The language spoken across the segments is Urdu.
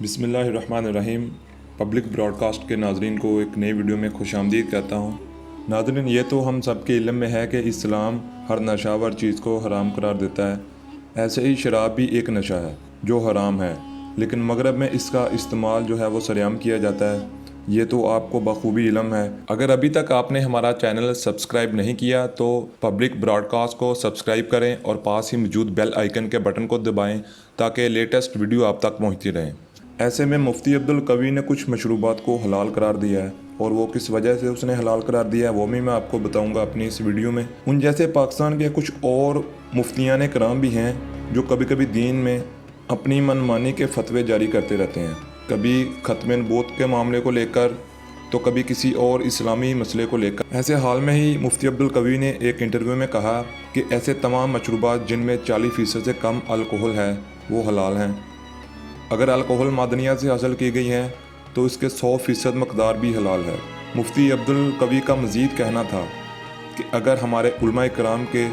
بسم اللہ الرحمن الرحیم۔ پبلک براڈ کاسٹ کے ناظرین کو ایک نئی ویڈیو میں خوش آمدید کہتا ہوں۔ ناظرین، یہ تو ہم سب کے علم میں ہے کہ اسلام ہر نشہ چیز کو حرام قرار دیتا ہے۔ ایسے ہی شراب بھی ایک نشہ ہے جو حرام ہے، لیکن مغرب میں اس کا استعمال جو ہے وہ سرعام کیا جاتا ہے۔ یہ تو آپ کو بخوبی علم ہے۔ اگر ابھی تک آپ نے ہمارا چینل سبسکرائب نہیں کیا تو پبلک براڈ کاسٹ کو سبسکرائب کریں اور پاس ہی موجود بیل آئیکن کے بٹن کو دبائیں تاکہ لیٹسٹ ویڈیو آپ تک پہنچتی رہیں۔ ایسے میں مفتی عبدالقوی نے کچھ مشروبات کو حلال قرار دیا ہے، اور وہ کس وجہ سے اس نے حلال قرار دیا ہے وہ بھی میں آپ کو بتاؤں گا اپنی اس ویڈیو میں۔ ان جیسے پاکستان کے کچھ اور مفتیان کرام بھی ہیں جو کبھی کبھی دین میں اپنی من مانی کے فتوے جاری کرتے رہتے ہیں، کبھی ختم نبوت کے معاملے کو لے کر تو کبھی کسی اور اسلامی مسئلے کو لے کر۔ ایسے حال میں ہی مفتی عبدالقوی نے ایک انٹرویو میں کہا کہ ایسے تمام مشروبات جن میں 40% سے کم الکوہل ہے وہ حلال ہیں۔ اگر الکوہل معدنیات سے حاصل کی گئی ہیں تو اس کے 100% مقدار بھی حلال ہے۔ مفتی عبدالقوی کا مزید کہنا تھا کہ اگر ہمارے علماء کرام کے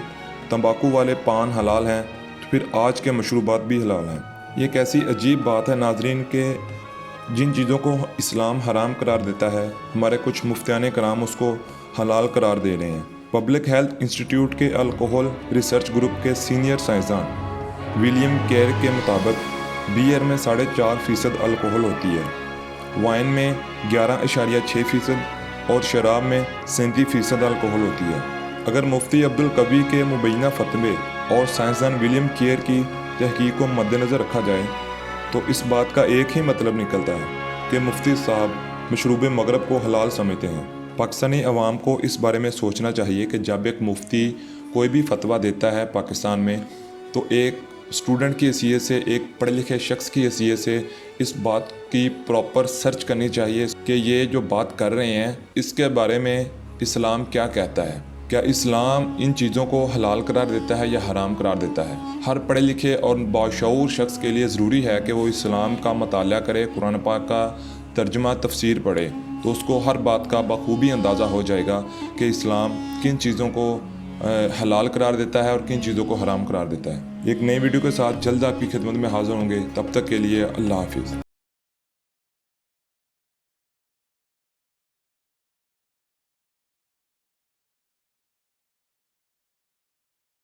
تمباکو والے پان حلال ہیں تو پھر آج کے مشروبات بھی حلال ہیں۔ یہ ایک ایسی عجیب بات ہے ناظرین کہ جن چیزوں کو اسلام حرام قرار دیتا ہے ہمارے کچھ مفتیان کرام اس کو حلال قرار دے رہے ہیں۔ پبلک ہیلتھ انسٹیٹیوٹ کے الکوہل ریسرچ گروپ کے سینئر سائنسدان ولیم کیئر کے مطابق بیئر میں 4.5% الکوہل ہوتی ہے، وائن میں 11.6% اور شراب میں 37% الکوہل ہوتی ہے۔ اگر مفتی عبدالقوی کے مبینہ فتوے اور سائنسدان ولیم کیئر کی تحقیق کو مد نظر رکھا جائے تو اس بات کا ایک ہی مطلب نکلتا ہے کہ مفتی صاحب مشروب مغرب کو حلال سمجھتے ہیں۔ پاکستانی عوام کو اس بارے میں سوچنا چاہیے کہ جب ایک مفتی کوئی بھی فتویٰ دیتا ہے پاکستان میں تو ایک اسٹوڈنٹ کی حیثیت سے، ایک پڑھے لکھے شخص کی حیثیت سے اس بات کی پراپر سرچ کرنی چاہیے کہ یہ جو بات کر رہے ہیں اس کے بارے میں اسلام کیا کہتا ہے۔ کیا اسلام ان چیزوں کو حلال قرار دیتا ہے یا حرام قرار دیتا ہے؟ ہر پڑھے لکھے اور باشعور شخص کے لیے ضروری ہے کہ وہ اسلام کا مطالعہ کرے، قرآن پاک کا ترجمہ تفسیر پڑھے، تو اس کو ہر بات کا بخوبی اندازہ ہو جائے گا کہ اسلام کن چیزوں کو حلال قرار دیتا ہے اور کن چیزوں کو حرام قرار دیتا ہے۔ ایک نئی ویڈیو کے ساتھ جلد آپ کی خدمت میں حاضر ہوں گے، تب تک کے لیے اللہ حافظ۔